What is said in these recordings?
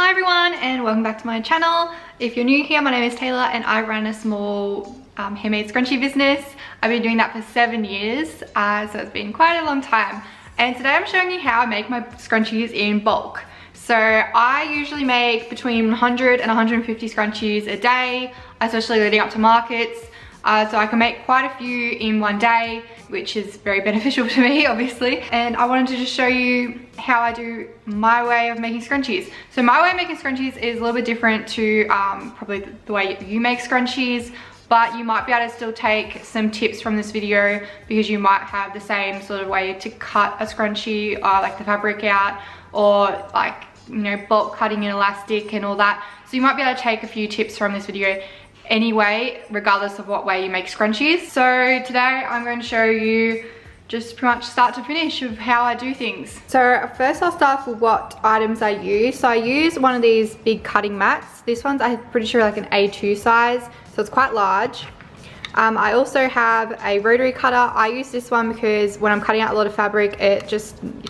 Hi everyone and welcome back to my channel. If you're new here, my name is Taylor and I run a small handmade scrunchie business. I've been doing that for 7 years, so it's been quite a long time. And today I'm showing you how I make my scrunchies in bulk. So I usually make between 100 and 150 scrunchies a day, especially leading up to markets. So I can make quite a few in one day, which is very beneficial to me, obviously. And I wanted to just show you how I do my way of making scrunchies. So my way of making scrunchies is a little bit different to probably the way you make scrunchies, but you might be able to still take some tips from this video because you might have the same sort of way to cut a scrunchie, like the fabric out, or like, you know, bulk cutting an elastic and all that. So you might be able to take a few tips from this video anyway, regardless of what way you make scrunchies. So today I'm going to show you just pretty much start to finish of how I do things. So first I'll start with what items I use. So I use one of these big cutting mats. This one's, I'm pretty sure, like an A2 size, so it's quite large. I also have a rotary cutter. I use this one because when I'm cutting out a lot of fabric, it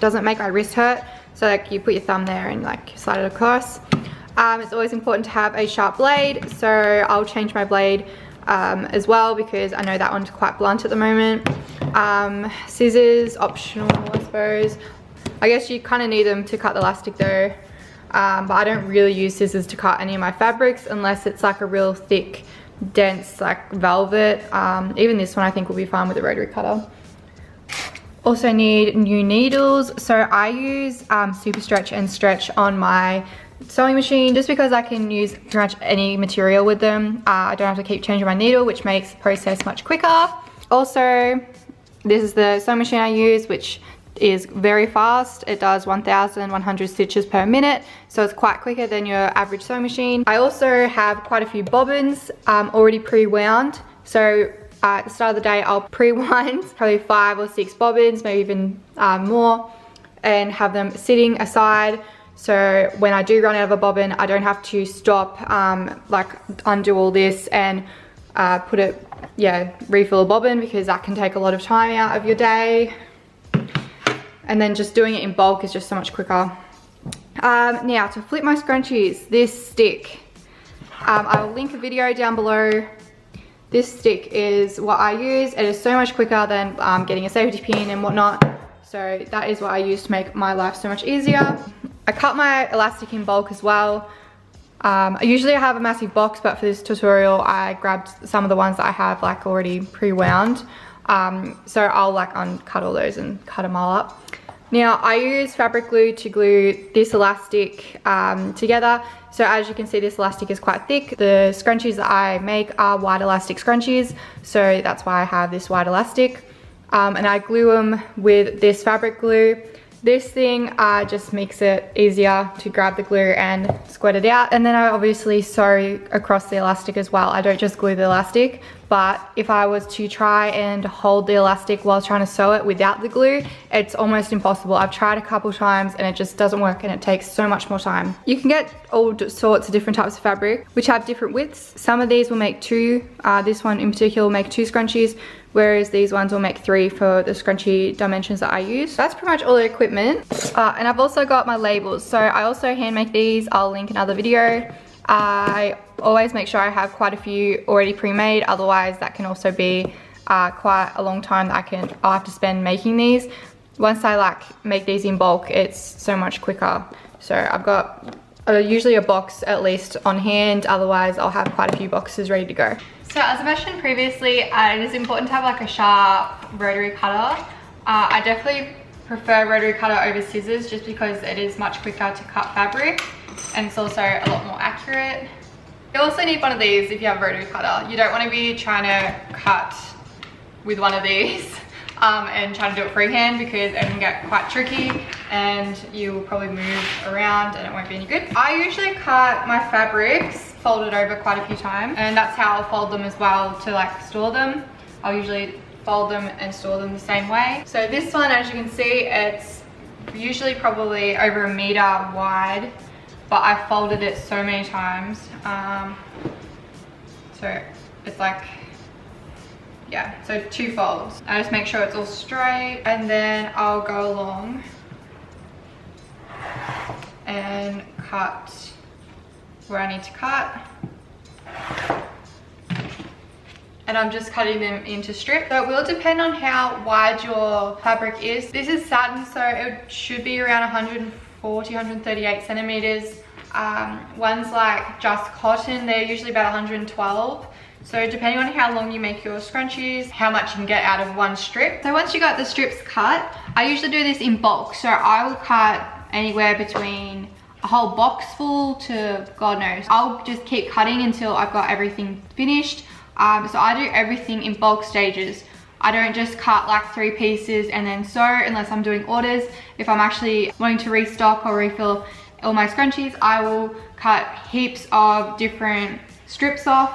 doesn't make my wrist hurt. So like you put your thumb there and like slide it across. It's always important to have a sharp blade, so I'll change my blade as well because I know that one's quite blunt at the moment. Scissors, optional I suppose. I guess you kind of need them to cut the elastic though, but I don't really use scissors to cut any of my fabrics unless it's like a real thick, dense like velvet. Even this one I think will be fine with a rotary cutter. Also need new needles, so I use Super Stretch and Stretch on my sewing machine just because I can use pretty much any material with them. I don't have to keep changing my needle, which makes the process much quicker. Also, this is the sewing machine I use, which is very fast. It does 1,100 stitches per minute, so it's quite quicker than your average sewing machine. I also have quite a few bobbins already pre-wound, so at the start of the day I'll pre-wind probably 5 or 6 bobbins, maybe even more, and have them sitting aside. So when I do run out of a bobbin, I don't have to stop, like undo all this and refill a bobbin, because that can take a lot of time out of your day. And then just doing it in bulk is just so much quicker. Now to flip my scrunchies, this stick, I'll link a video down below. This stick is what I use. It is so much quicker than getting a safety pin and whatnot. So that is what I use to make my life so much easier. I cut my elastic in bulk as well. Usually I have a massive box, but for this tutorial I grabbed some of the ones that I have like already pre-wound. So I'll like uncut all those and cut them all up. Now I use fabric glue to glue this elastic together. So as you can see, this elastic is quite thick. The scrunchies that I make are wide elastic scrunchies, so that's why I have this wide elastic. And I glue them with this fabric glue. This thing just makes it easier to grab the glue and squirt it out. And then I obviously sew across the elastic as well. I don't just glue the elastic, but if I was to try and hold the elastic while trying to sew it without the glue, it's almost impossible. I've tried a couple times and it just doesn't work, and it takes so much more time. You can get all sorts of different types of fabric which have different widths. Some of these will make 2, this one in particular will make 2 scrunchies, whereas these ones will make 3 for the scrunchie dimensions that I use. That's pretty much all the equipment. And I've also got my labels. So I also hand make these. I'll link another video. I always make sure I have quite a few already pre-made, otherwise that can also be quite a long time that I'll have to spend making these. Once I like make these in bulk, it's so much quicker. So I've got usually a box at least on hand, otherwise I'll have quite a few boxes ready to go. So as I mentioned previously, it is important to have like a sharp rotary cutter. I definitely prefer rotary cutter over scissors just because it is much quicker to cut fabric, and it's also a lot more accurate. You also need one of these if you have a rotary cutter. You don't want to be trying to cut with one of these and trying to do it freehand, because it can get quite tricky and you will probably move around and it won't be any good. I usually cut my fabrics folded over quite a few times, and that's how I'll fold them as well to like store them. I'll usually fold them and store them the same way. So this one, as you can see, it's usually probably over 1 meter wide, but I folded it so many times. So it's like, yeah, so 2 folds. I just make sure it's all straight, and then I'll go along and cut where I need to cut. And I'm just cutting them into strips. So it will depend on how wide your fabric is. This is satin, so it should be around 140, 138 centimeters. Ones like just cotton, they're usually about 112. So depending on how long you make your scrunchies, how much you can get out of one strip. So once you got the strips cut, I usually do this in bulk. So I will cut anywhere between a whole box full to God knows. I'll just keep cutting until I've got everything finished. So I do everything in bulk stages. I don't just cut like 3 pieces and then sew unless I'm doing orders. If I'm actually wanting to restock or refill all my scrunchies, I will cut heaps of different strips off,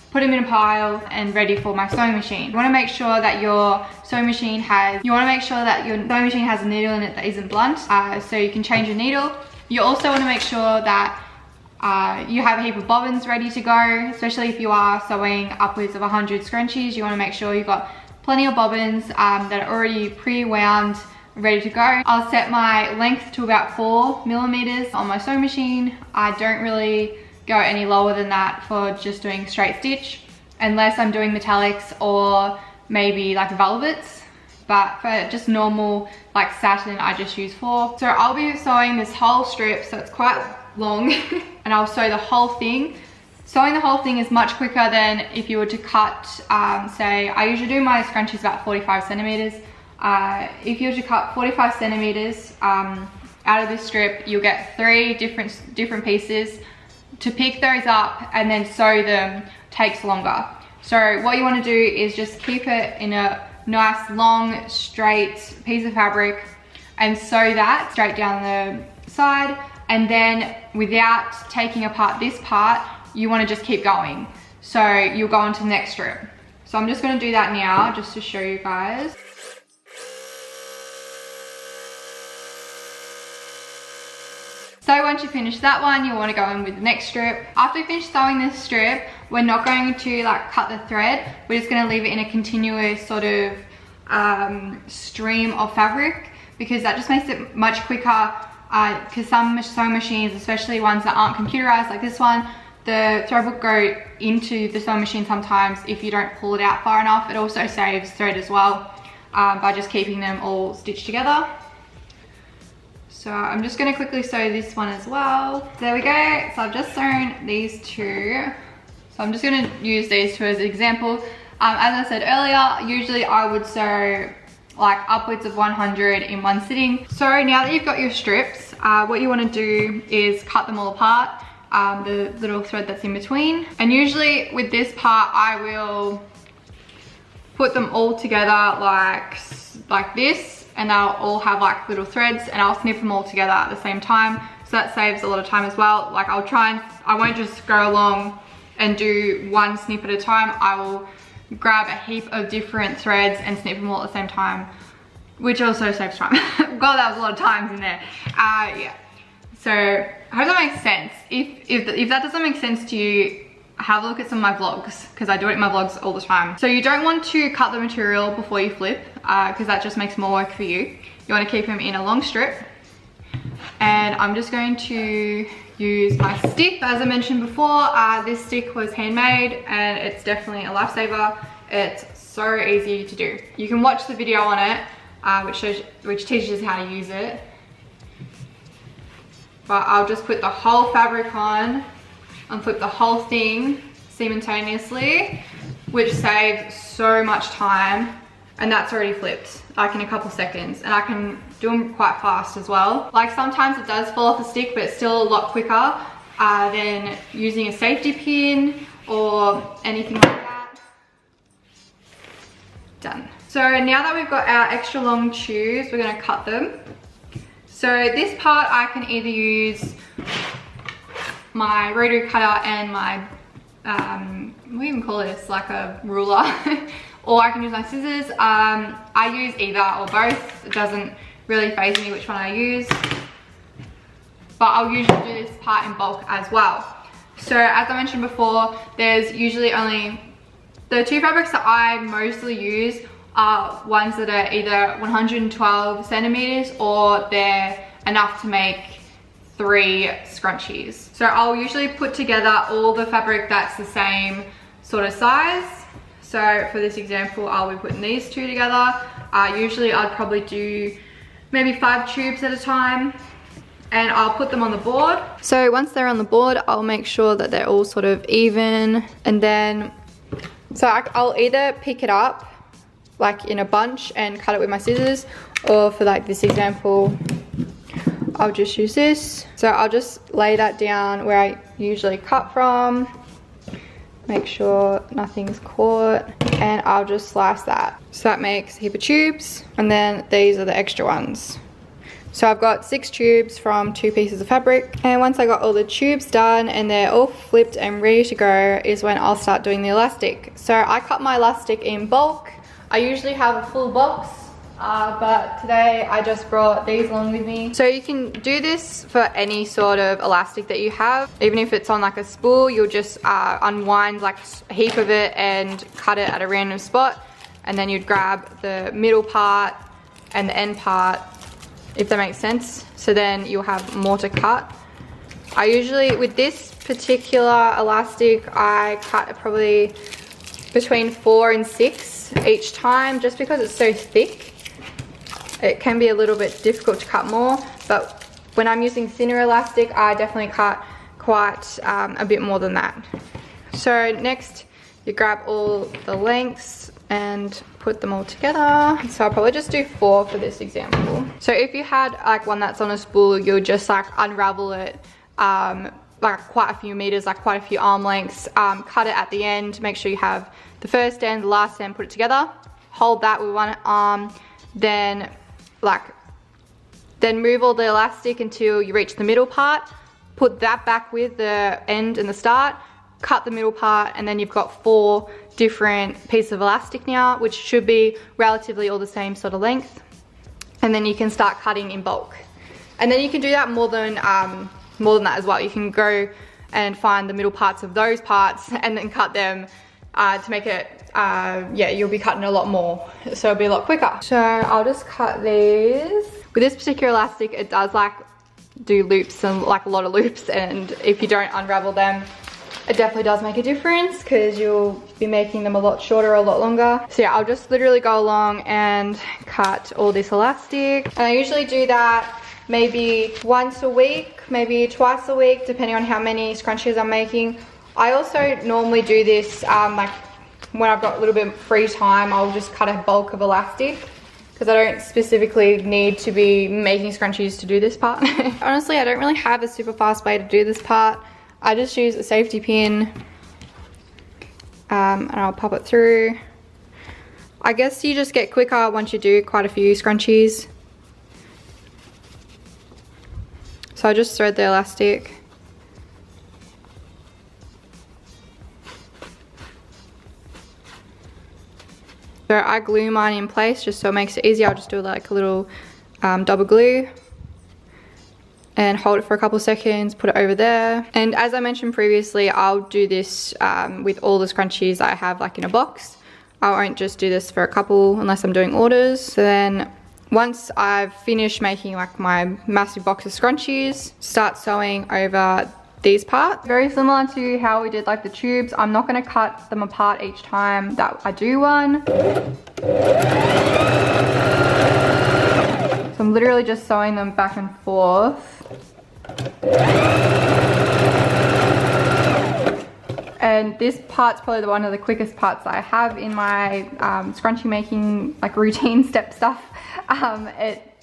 put them in a pile and ready for my sewing machine. You want to make sure that your sewing machine has a needle in it that isn't blunt, so you can change your needle. You also want to make sure that you have a heap of bobbins ready to go, especially if you are sewing upwards of 100 scrunchies. You want to make sure you've got plenty of bobbins that are already pre-wound, ready to go. I'll set my length to about 4 millimeters on my sewing machine. I don't really go any lower than that for just doing straight stitch, unless I'm doing metallics or maybe like velvets. But for just normal like satin, I just use 4. So I'll be sewing this whole strip, so it's quite long, and I'll sew the whole thing. Sewing the whole thing is much quicker than if you were to cut, say, I usually do my scrunchies about 45 centimeters. If you were to cut 45 centimeters out of this strip, you'll get 3 different pieces. To pick those up and then sew them takes longer. So what you want to do is just keep it in a nice long straight piece of fabric and sew that straight down the side, and then without taking apart this part, you want to just keep going. So you'll go on to the next strip. So I'm just going to do that now just to show you guys. So once you finish that one, you want to go in with the next strip. After you finish sewing this strip, we're not going to like cut the thread. We're just going to leave it in a continuous sort of stream of fabric, because that just makes it much quicker. Because some sewing machines, especially ones that aren't computerized like this one, the thread will go into the sewing machine sometimes if you don't pull it out far enough. It also saves thread as well by just keeping them all stitched together. So I'm just going to quickly sew this one as well. There we go. So I've just sewn these 2. So I'm just going to use these 2 as an example. As I said earlier, usually I would sew like upwards of 100 in one sitting. So now that you've got your strips, what you want to do is cut them all apart, the little thread that's in between. And usually with this part, I will put them all together like this, and they'll all have like little threads, and I'll snip them all together at the same time. So that saves a lot of time as well. Like I won't just go along and do one snip at a time. I will grab a heap of different threads and snip them all at the same time, which also saves time. God, that was a lot of times in there. Yeah. So I hope that makes sense. If that doesn't make sense to you, have a look at some of my vlogs, because I do it in my vlogs all the time. So you don't want to cut the material before you flip, because that just makes more work for you. You want to keep them in a long strip. And I'm just going to use my stick. As I mentioned before, this stick was handmade, and it's definitely a lifesaver. It's so easy to do. You can watch the video on it, which teaches how to use it. But I'll just put the whole fabric on and flip the whole thing simultaneously, which saves so much time. And that's already flipped, like in a couple seconds. And I can do them quite fast as well. Like sometimes it does fall off the stick, but it's still a lot quicker than using a safety pin or anything like that. Done. So now that we've got our extra long tubes, we're gonna cut them. So this part I can either use my rotary cutter and my, what do you even call this, like a ruler, or I can use my scissors. I use either or both. It doesn't really faze me which one I use, but I'll usually do this part in bulk as well. So as I mentioned before, there's usually only, the 2 fabrics that I mostly use are ones that are either 112 centimeters or they're enough to make 3 scrunchies. So I'll usually put together all the fabric that's the same sort of size. So for this example, I'll be putting these 2 together. Usually I'd probably do maybe 5 tubes at a time, and I'll put them on the board. So once they're on the board, I'll make sure that they're all sort of even, and then so I'll either pick it up like in a bunch and cut it with my scissors, or for like this example, I'll just use this. So I'll just lay that down where I usually cut from, make sure nothing's caught, and I'll just slice that. So that makes a heap of tubes, and then these are the extra ones. So I've got 6 tubes from 2 pieces of fabric, and once I got all the tubes done and they're all flipped and ready to go is when I'll start doing the elastic. So I cut my elastic in bulk. I usually have a full box, but today I just brought these along with me. So you can do this for any sort of elastic that you have. Even if it's on like a spool, you'll just unwind like a heap of it and cut it at a random spot, and then you'd grab the middle part and the end part, if that makes sense. So then you'll have more to cut. I usually, with this particular elastic, I cut probably between 4 and 6 each time, just because it's so thick. It can be a little bit difficult to cut more, but when I'm using thinner elastic, I definitely cut quite a bit more than that. So next, you grab all the lengths and put them all together. So I'll probably just do 4 for this example. So if you had like one that's on a spool, you'll just like unravel it like quite a few meters, like quite a few arm lengths, cut it at the end, make sure you have the first end, the last end, put it together, hold that with one arm, then move all the elastic until you reach the middle part, put that back with the end and the start, cut the middle part, and then you've got 4 different pieces of elastic now, which should be relatively all the same sort of length. And then you can start cutting in bulk. And then you can do that more than that as well. You can go and find the middle parts of those parts and then cut them to make it, yeah, you'll be cutting a lot more, so it'll be a lot quicker. So I'll just cut these. With this particular elastic, it does like do loops and like a lot of loops, and if you don't unravel them, it definitely does make a difference because you'll be making them a lot shorter, a lot longer. So yeah, I'll just literally go along and cut all this elastic. And I usually do that maybe once a week, maybe twice a week, depending on how many scrunchies I'm making. I also normally do this like when I've got a little bit of free time, I'll just cut a bulk of elastic because I don't specifically need to be making scrunchies to do this part. Honestly, I don't really have a super fast way to do this part. I just use a safety pin and I'll pop it through. I guess you just get quicker once you do quite a few scrunchies. So I just thread the elastic. So I glue mine in place just so it makes it easy. I'll just do like a little double glue and hold it for a couple seconds, put it over there. And as I mentioned previously, I'll do this with all the scrunchies I have like in a box. I won't just do this for a couple unless I'm doing orders. So then once I've finished making like my massive box of scrunchies, start sewing over these parts. Very similar to how we did like the tubes. I'm not gonna cut them apart each time that I do one. So I'm literally just sewing them back and forth. And this part's probably one of the quickest parts that I have in my scrunchie making like routine step stuff.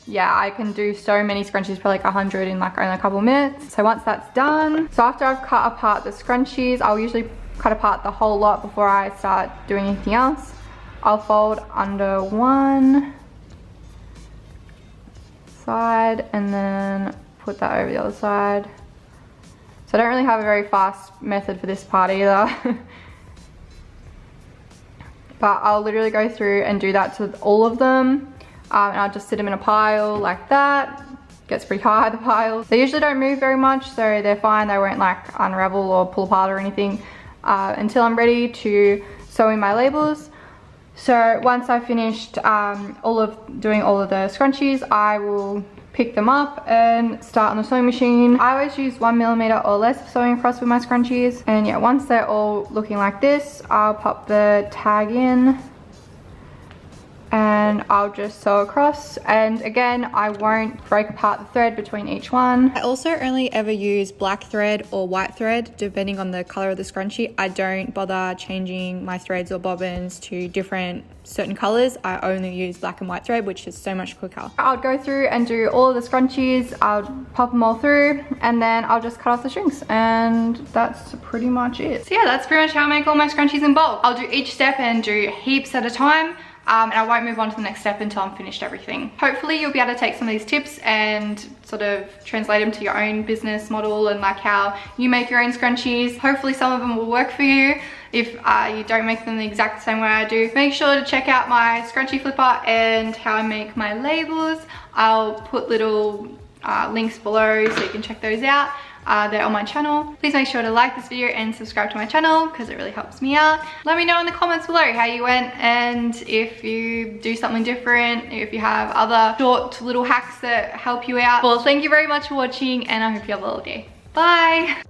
Yeah, I can do so many scrunchies, probably like 100 in like only a couple minutes. So once that's done, so after I've cut apart the scrunchies, I'll usually cut apart the whole lot before I start doing anything else. I'll fold under one side and then put that over the other side. So I don't really have a very fast method for this part either. But I'll literally go through and do that to all of them. And I'll just sit them in a pile like that. Gets pretty high, the piles. They usually don't move very much, so they're fine. They won't like unravel or pull apart or anything until I'm ready to sew in my labels. So once I've finished doing all of the scrunchies, I will pick them up and start on the sewing machine. I always use 1mm or less of sewing across with my scrunchies. And yeah, once they're all looking like this, I'll pop the tag in and I'll just sew across. And again, I won't break apart the thread between each one. I also only ever use black thread or white thread depending on the color of the scrunchie. I don't bother changing my threads or bobbins to different certain colors. I only use black and white thread, which is so much quicker. I'll go through and do all of the scrunchies. I'll pop them all through and then I'll just cut off the strings, and that's pretty much it. So yeah, that's pretty much how I make all my scrunchies in bulk. I'll do each step and do heaps at a time. And I won't move on to the next step until I'm finished everything. Hopefully you'll be able to take some of these tips and sort of translate them to your own business model and like how you make your own scrunchies. Hopefully some of them will work for you. If you don't make them the exact same way I do, make sure to check out my scrunchie flipper and how I make my labels. I'll put little links below so you can check those out. They're on my channel. Please make sure to like this video and subscribe to my channel because it really helps me out. Let me know in the comments below how you went and if you do something different, if you have other short little hacks that help you out. Well, thank you very much for watching and I hope you have a lovely day. Bye!